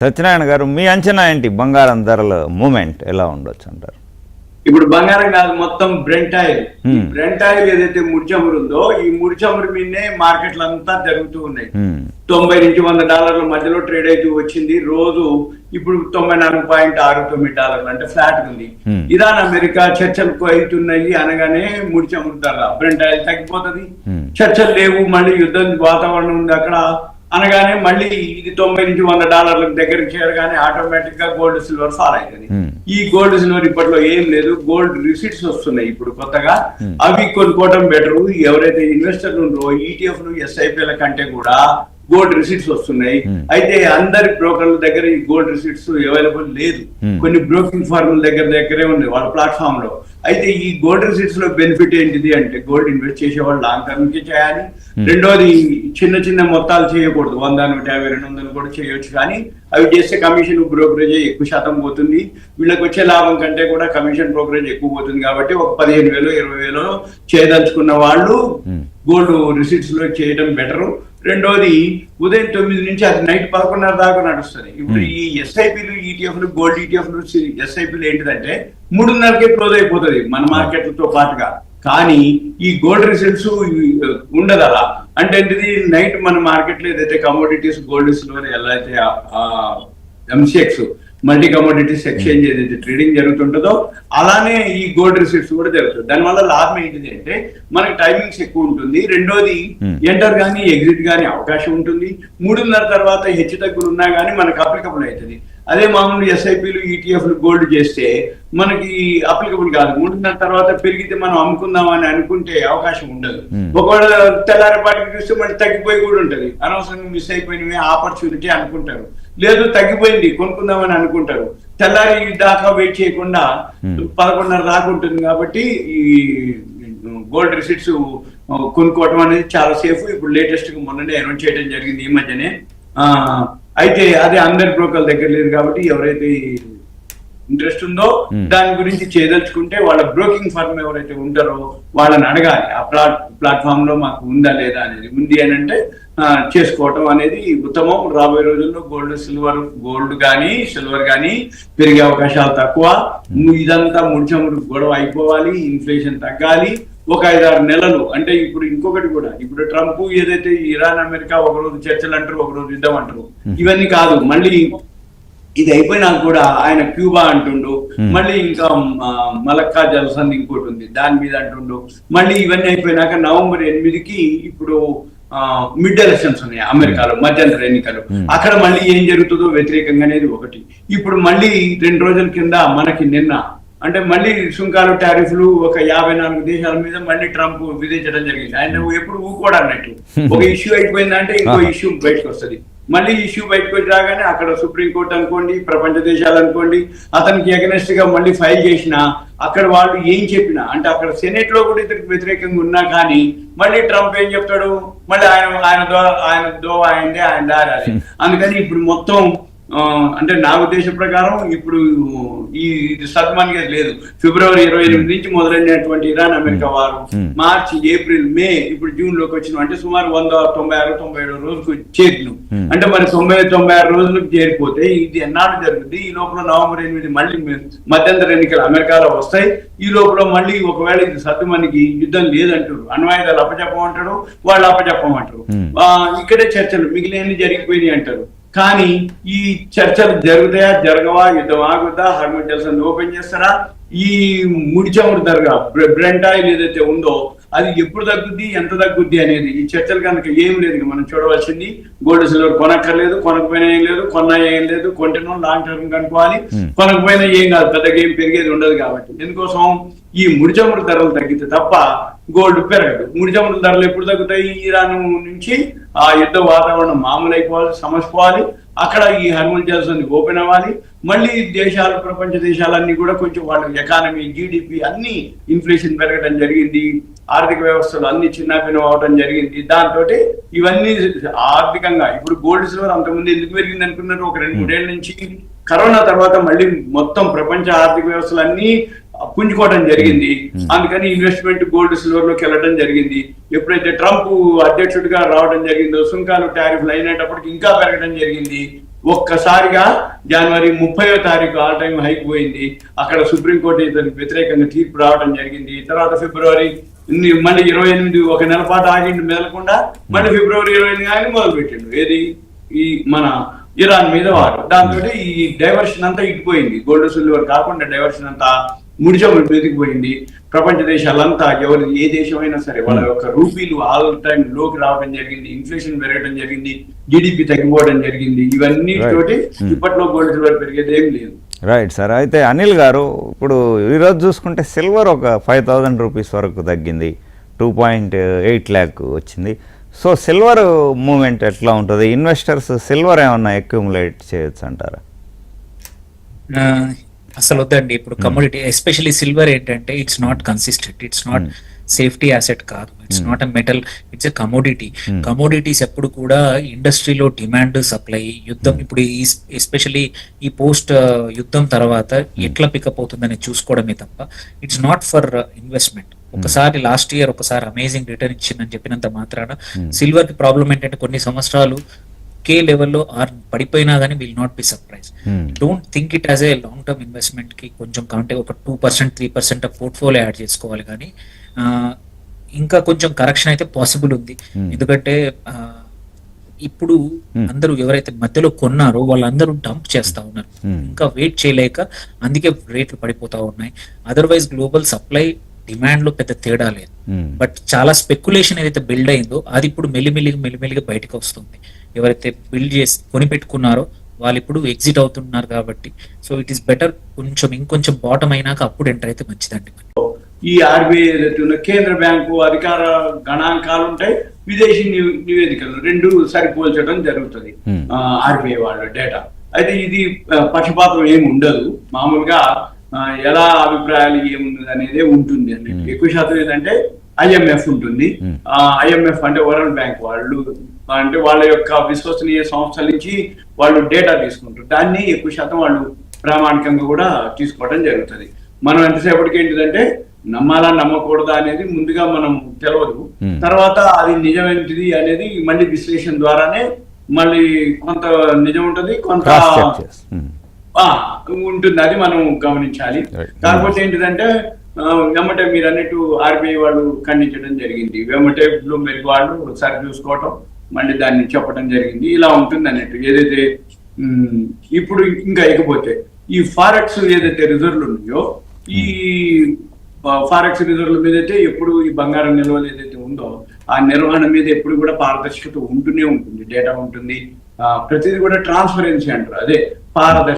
సత్యనారాయణ గారు, మీ అంచనా ఏంటి? బంగారం ధరల మూమెంట్ ఎలా ఉండొచ్చు అంటారు? ఇప్పుడు బంగారం కాదు, మొత్తం బ్రెంట్ ఆయిల్. బ్రెంట్ ఆయిల్ ఏదైతే ముడిచమురు ఉందో, ఈ ముడిచమురు మీదనే మార్కెట్లు అంతా జరుగుతూ ఉన్నాయి. $90 నుంచి $100 మధ్యలో ట్రేడ్ అయితే వచ్చింది. రోజు ఇప్పుడు $94.69 అంటే ఫ్లాట్ ఉంది. ఇరాన్ అమెరికా చర్చలు అవుతున్నాయి అనగానే ముడిచమురు ధర బ్రెంట్ ఆయిల్ తగ్గిపోతుంది. చర్చలు లేవు, మళ్ళీ యుద్ధం వాతావరణం ఉంది అక్కడ అనగానే మళ్ళీ ఇది $90 నుంచి $100 దగ్గరికి చేరగానే ఆటోమేటిక్ గా గోల్డ్ సిల్వర్ ఫాల్ అవుతుంది. ఈ గోల్డ్ సిల్వర్ ఇప్పట్లో ఏం లేదు, గోల్డ్ రిసీట్స్ వస్తున్నాయి ఇప్పుడు కొత్తగా, అవి కొనుక్కోవడం బెటర్. ఎవరైతే ఇన్వెస్టర్లు ఉన్నారో ఈటీఎఫ్లు ఎస్ఐపీల కంటే కూడా గోల్డ్ రిసీట్స్ వస్తున్నాయి. అయితే అందరి బ్రోకర్ల దగ్గర ఈ గోల్డ్ రిసీట్స్ అవైలబుల్ లేదు, కొన్ని బ్రోకింగ్ ఫార్ముల దగ్గరే ఉన్నాయి వాళ్ళ ప్లాట్ఫామ్ లో. అయితే ఈ గోల్డ్ రిసీట్స్ లో బెనిఫిట్ ఏంటిది అంటే, గోల్డ్ ఇన్వెస్ట్ చేసేవాళ్ళు లాంగ్ టర్మ్ కి చేయాలి. రెండోది, చిన్న చిన్న మొత్తాలు చేయకూడదు, 100, 150, 200 కూడా చేయొచ్చు. కానీ అవి చేస్తే కమిషన్ బ్రోకరేజ్ ఎక్కువ శాతం పోతుంది. వీళ్ళకి వచ్చే లాభం కంటే కూడా కమిషన్ బ్రోకరేజ్ ఎక్కువ పోతుంది. కాబట్టి ఒక 15,000, 20,000 చేయదలుచుకున్న వాళ్ళు గోల్డ్ రిసీట్స్ లో చేయడం బెటర్. రెండోది, ఉదయం 9 నుంచి అది నైట్ 11:30 దాకా నడుస్తుంది. ఇప్పుడు ఈ ఎస్ఐపీలు, ఈటీఎఫ్లు, గోల్డ్ ఈటీఎఫ్లు, ఎస్ఐపీలు ఏంటిదంటే 3:30కే క్లోజ్ అయిపోతుంది మన మార్కెట్లతో పాటుగా. కానీ ఈ గోల్డ్ రిసల్ట్స్ ఉండదు అలా. అంటే ఏంటిది, నైట్ మన మార్కెట్ లో ఏదైతే కమోడిటీస్, గోల్డ్, సిల్వర్, ఎలా అయితే ఎంసీఎక్స్ మల్టీ కమోడిటీస్ ఎక్స్చేంజ్ ఏదైతే ట్రేడింగ్ జరుగుతుంటుందో అలానే ఈ గోల్డ్ రిసీట్స్ కూడా జరుగుతుంది. దానివల్ల లాభం ఏంటిది అంటే మనకి టైమింగ్స్ ఎక్కువ ఉంటుంది. రెండోది, ఎంటర్ కానీ ఎగ్జిట్ కానీ అవకాశం ఉంటుంది. 3:30 తర్వాత హెచ్చు తగ్గులు ఉన్నా కానీ మనకు అప్లికబుల్ అవుతుంది. అదే మామూలు ఎస్ఐపీలు, ఈటీఎఫ్లు గోల్డ్ చేస్తే మనకి అప్లికబుల్ కాదు. 3:30 తర్వాత పెరిగితే మనం అమ్ముకుందాం అని అనుకుంటే అవకాశం ఉండదు. ఒకవేళ తెల్లారిపాటికి చూస్తే మళ్ళీ తగ్గిపోయి కూడా ఉంటది. అనవసరంగా మిస్ అయిపోయినవి ఆపర్చునిటీ అనుకుంటారు, లేదు తగ్గిపోయింది కొనుక్కుందామని అనుకుంటారు. తెల్లారి దాకా వెయిట్ చేయకుండా 11:30 దాకా ఉంటుంది. కాబట్టి ఈ గోల్డ్ రిసీట్స్ కొనుక్కోవటం అనేది చాలా సేఫ్. ఇప్పుడు లేటెస్ట్ గా మొన్ననే అనౌన్స్ చేయడం జరిగింది ఈ మధ్యనే. అయితే అదే అందరి బ్రోకర్ల దగ్గర లేదు. కాబట్టి ఎవరైతే ఇంట్రెస్ట్ ఉందో దాని గురించి చేయదలుచుకుంటే వాళ్ళ బ్రోకింగ్ ఫర్మ్ ఎవరైతే ఉంటారో వాళ్ళని అడగాలి, ఆ ప్లాట్ఫామ్ లో మాకు ఉందా లేదా అనేది. ఉంది అని అంటే చేసుకోవటం అనేది ఉత్తమం. రాబోయే రోజుల్లో గోల్డ్ కానీ సిల్వర్ కానీ పెరిగే అవకాశాలు తక్కువ. ఇదంతా ముడిచమురు గొడవ అయిపోవాలి, ఇన్ఫ్లేషన్ తగ్గాలి. ఒక 5-6 నెలలు అంటే ఇప్పుడు ఇంకొకటి కూడా, ఇప్పుడు ట్రంప్ ఏదైతే ఇరాన్ అమెరికా ఒకరోజు చర్చలు అంటారు, ఒకరోజు యుద్ధం అంటారు, ఇవన్నీ కాదు. మళ్ళీ ఇది అయిపోయినాక కూడా ఆయన క్యూబా అంటుండు, మళ్ళీ ఇంకా మలక్కా జలసంధి ఇంకోటి ఉంది దాని మీద అంటుండు. మళ్ళీ ఇవన్నీ అయిపోయినాక November 8కి ఇప్పుడు మిడ్ ఎలక్షన్స్ ఉన్నాయి అమెరికాలో, మధ్యంతర ఎన్నికలు. అక్కడ మళ్ళీ ఏం జరుగుతుందో వ్యతిరేకంగా అనేది ఒకటి. ఇప్పుడు మళ్ళీ 2 రోజుల కింద మనకి నిన్న అంటే మళ్ళీ సుంకాలు, టారిఫ్లు ఒక 54 దేశాల మీద మళ్ళీ ట్రంప్ విధించడం జరిగింది. ఆయన ఎప్పుడు ఊకోడు అన్నట్టు. ఒక ఇష్యూ అయిపోయిందంటే ఇంకో ఇష్యూ బయటకు వస్తుంది. మళ్ళీ ఇష్యూ బయటకు వచ్చి రాగానే అక్కడ సుప్రీంకోర్టు అనుకోండి, ప్రపంచ దేశాలు అనుకోండి, అతనికి ఎగనెస్ట్ గా మళ్ళీ ఫైల్ చేసినా అక్కడ వాళ్ళు ఏం చెప్పినా, అంటే అక్కడ సెనెట్ లో కూడా ఇతనికి వ్యతిరేకంగా ఉన్నా కానీ మళ్ళీ ట్రంప్ ఏం చెప్తాడు, మళ్ళీ ఆయన దోవ అయిందే, ఆయన దారాలి. అందుకని ఇప్పుడు మొత్తం అంటే నా ఉద్దేశం ప్రకారం ఇప్పుడు ఇది సద్మానిగా లేదు. February 28 నుంచి మొదలైనటువంటి ఇరాన్ అమెరికా వారు మార్చి, ఏప్రిల్, మే, ఇప్పుడు జూన్ లోకి వచ్చిన అంటే సుమారు 196-97 రోజులకు చేరిను. అంటే మరి 90-96 రోజులకు చేరిపోతే ఇది ఎన్నాళ్ళు జరుగుతుంది. ఈ లోపల November 8 మళ్ళీ మధ్యంతర ఎన్నికలు అమెరికాలో వస్తాయి. ఈ లోపల మళ్ళీ ఒకవేళ ఇది సద్దుమణికి యుద్ధం లేదంటారు, అణ్వాయుధాలు అప్పచెప్పమంటారు, వాళ్ళు అప్పచెప్పమంటారు, ఇక్కడే చర్చలు మిగిలిన జరిగిపోయినాయి అంటారు. కానీ ఈ చర్చలు జరుగుతాయా, జరగవా, యుద్ధం ఆగుద్దా, హార్మోన్ జల్సన్ ఓపెన్ చేస్తారా, ఈ ముడిచమురు ధరగా బ్రెంట్ ఆయిల్ ఏదైతే ఉందో అది ఎప్పుడు తగ్గుద్ది, ఎంత తగ్గుద్ది అనేది ఈ చర్చలు కనుక ఏం లేదు. మనం చూడవలసింది గోల్డ్ సిల్వర్ కొనక్కర్లేదు, కొనకపోయినా ఏం లేదు, కొన్నా ఏం లేదు, కొంటున్నాం లాంగ్ టర్మ్ కనుక్కోవాలి, కొనకపోయినా ఏం కాదు, పెద్దగా ఏం పెరిగేది ఉండదు. కాబట్టి ఎందుకోసం ఈ ముడిచమురు ధరలు తగ్గితే తప్ప గోల్డ్ పెరగదు. ముడిచమురు ధరలు ఎప్పుడు తగ్గుతాయి, ఇరాన్ నుంచి ఆ యుద్ధ వాతావరణం మామూలు అయిపోవాలి, సమసిపోవాలి, అక్కడ ఈ హార్మోన్ జల్సన్ ఓపెన్ అవ్వాలి. మళ్ళీ దేశాలు, ప్రపంచ దేశాలన్నీ కూడా కొంచెం వాళ్ళ ఎకానమీ, జీడిపి అన్ని ఇన్ఫ్లేషన్ పెరగడం జరిగింది, ఆర్థిక వ్యవస్థలు అన్ని చిన్నపిన్న అవడం జరిగింది. దాంతో ఇవన్నీ ఆర్థికంగా ఇప్పుడు గోల్డ్ సిల్వర్ అంతకుముందు ఎందుకు పెరిగింది అనుకున్నారు, ఒక 2-3 ఏళ్ల నుంచి కరోనా తర్వాత మళ్ళీ మొత్తం ప్రపంచ ఆర్థిక వ్యవస్థలు అన్ని పుంజుకోవడం జరిగింది. అందుకని ఇన్వెస్ట్మెంట్ గోల్డ్ సిల్వర్ లోకి వెళ్ళడం జరిగింది. ఎప్పుడైతే ట్రంప్ అధ్యక్షుడిగా రావడం జరిగిందో సుంకాలు, టారిఫ్లు అయినప్పటికీ ఇంకా పెరగడం జరిగింది. ఒక్కసారిగా జనవరి 30వ తారీఖు ఆల్ టైమ్ హైక్ పోయింది. అక్కడ సుప్రీంకోర్టు ఇతనికి వ్యతిరేకంగా తీర్పు రావడం జరిగింది. తర్వాత ఫిబ్రవరి మళ్ళీ 28 ఒక నెల పాటు ఆగిండు మెదలకుండా, మళ్ళీ ఫిబ్రవరి 28 కానీ మొదలు పెట్టిండు. ఏది ఈ మన ఇరాన్ మీద వారు. దాంతో ఈ డైవర్షన్ అంతా ఇటుపోయింది. గోల్డ్ సిల్వర్ కాకుండా డైవర్షన్ అంతా ముడిచమురు మీదకి పోయింది. ప్రపంచ దేశాలంతా ఎవరు ఏ దేశమైనా సరే వాళ్ళ యొక్క రూపీలు ఆల్ టైమ్ లోకి రావడం జరిగింది. ఇన్ఫ్లేషన్ పెరగడం జరిగింది. జీడిపి తగ్గిపోవడం జరిగింది. ఇవన్నీ తోటి ఇప్పట్లో గోల్డ్ సిల్వర్ పెరిగేది ఏం లేదు. Right sir. అయితే అనిల్ గారు, ఇప్పుడు ఈరోజు చూసుకుంటే సిల్వర్ ఒక 5,000 రూపీస్ వరకు తగ్గింది, 2.8 lakh వచ్చింది. సో సిల్వర్ మూమెంట్ ఎట్లా ఉంటుంది? ఇన్వెస్టర్స్ సిల్వర్ ఏమన్నా అక్యుములేట్ చేయొచ్చు అంటారా? అసలు వద్దండి. ఇప్పుడు కమోడిటీ ఎస్పెషల్లీ సిల్వర్ ఏంటంటే it's not consistent, it's not safety asset కాదు, it's not a metal, it's a commodity. Commodities ఎప్పుడు కూడా ఇండస్ట్రీలో డిమాండ్ సప్లై యుద్ధం, ఇప్పుడు ఎస్పెషల్లీ ఈ పోస్ట్ యుద్ధం తర్వాత ఎట్లా పికప్ అవుతుందని చూసుకోవడమే తప్ప ఇట్స్ నాట్ ఫర్ ఇన్వెస్ట్మెంట్. ఒకసారి లాస్ట్ ఇయర్ ఒకసారి అమేజింగ్ రిటర్న్ ఇచ్చిందని చెప్పినంత మాత్రాన సిల్వర్ కి ప్రాబ్లం ఏంటంటే కొన్ని సంవత్సరాలు కే లెవెల్లో పడిపోయినా కానీ will not be surprise. Don't think it as a long term investment కి కొంచెం కాంటే ఒక 2%, 3% పోర్ట్ఫోలియో యాడ్ చేసుకోవాలి. కానీ ఇంకా కొంచెం కరెక్షన్ అయితే పాసిబుల్ ఉంది. ఎందుకంటే ఇప్పుడు అందరూ ఎవరైతే మధ్యలో కొన్నారో వాళ్ళందరూ డంప్ చేస్తా ఉన్నారు, ఇంకా వెయిట్ చేయలేక, అందుకే రేట్లు పడిపోతా ఉన్నాయి. అదర్వైజ్ గ్లోబల్ సప్లై డిమాండ్ లో పెద్ద తేడా లేదు. బట్ చాలా స్పెక్యులేషన్ ఏదైతే బిల్డ్ అయిందో అది ఇప్పుడు మెల్లిమెల్లిగా బయటకు వస్తుంది. ఎవరైతే బిల్డ్ చేసి కొని పెట్టుకున్నారో వాళ్ళు ఇప్పుడు ఎగ్జిట్ అవుతున్నారు కాబట్టి సో ఇట్ ఈస్ బెటర్ ఇంకొంచెం బాటమ్ అయినాక అప్పుడు ఎంటర్ అయితే మంచిదండి. ఈ ఆర్బీఐ ఏదైతే ఉన్న కేంద్ర బ్యాంకు అధికార గణాంకాలు ఉంటాయి, విదేశీ నివేదికలు రెండు సరిపోల్చడం జరుగుతుంది ఆర్బీఐ వాళ్ళ డేటా. అయితే ఇది పక్షపాతం ఏమి ఉండదు. మామూలుగా ఎలా అభిప్రాయాలు ఏముంది అనేది ఉంటుంది అన్నట్టు. ఎక్కువ శాతం ఏంటంటే ఐఎంఎఫ్ ఉంటుంది. ఐఎంఎఫ్ అంటే వరల్డ్ బ్యాంక్ వాళ్ళు, అంటే వాళ్ళ యొక్క విశ్వసనీయ సంస్థల నుంచి వాళ్ళు డేటా తీసుకుంటారు. దాన్ని ఎక్కువ శాతం వాళ్ళు ప్రామాణికంగా కూడా తీసుకోవడం జరుగుతుంది. మనం ఎంతసేపటికి ఏంటిదంటే నమ్మాలా నమ్మకూడదా అనేది ముందుగా మనం తెలియదు. తర్వాత అది నిజమేంటిది అనేది మళ్ళీ విశ్లేషణ ద్వారానే మళ్ళీ కొంత నిజం ఉంటుంది, కొంత ఉంటుంది. అది మనం గమనించాలి. కాకపోతే ఏంటిదంటే వెంబటే మీరు అన్నట్టు ఆర్బీఐ వాళ్ళు ఖండించడం జరిగింది, వెంబటే బ్లూంబెర్గ్ వాళ్ళు సరి చూసుకోవటం, మళ్ళీ దాన్ని చెప్పడం జరిగింది. ఇలా ఉంటుంది అన్నట్టు. ఏదైతే ఇప్పుడు ఇంకా ఇకపోతే ఈ ఫారెక్స్ ఏదైతే రిజర్వ్లు ఉన్నాయో, ఈ ఫారెక్స్ రిజర్వ్ల మీద అయితే ఎప్పుడు ఈ బంగారం నిల్వలు ఏదైతే ఉందో ఆ నిర్వహణ మీద ఎప్పుడు కూడా పారదర్శకత ఉంటూనే ఉంటుంది, డేటా ఉంటుంది, ప్రతిదీ కూడా ట్రాన్స్పరెన్సీ అంటారు. అదే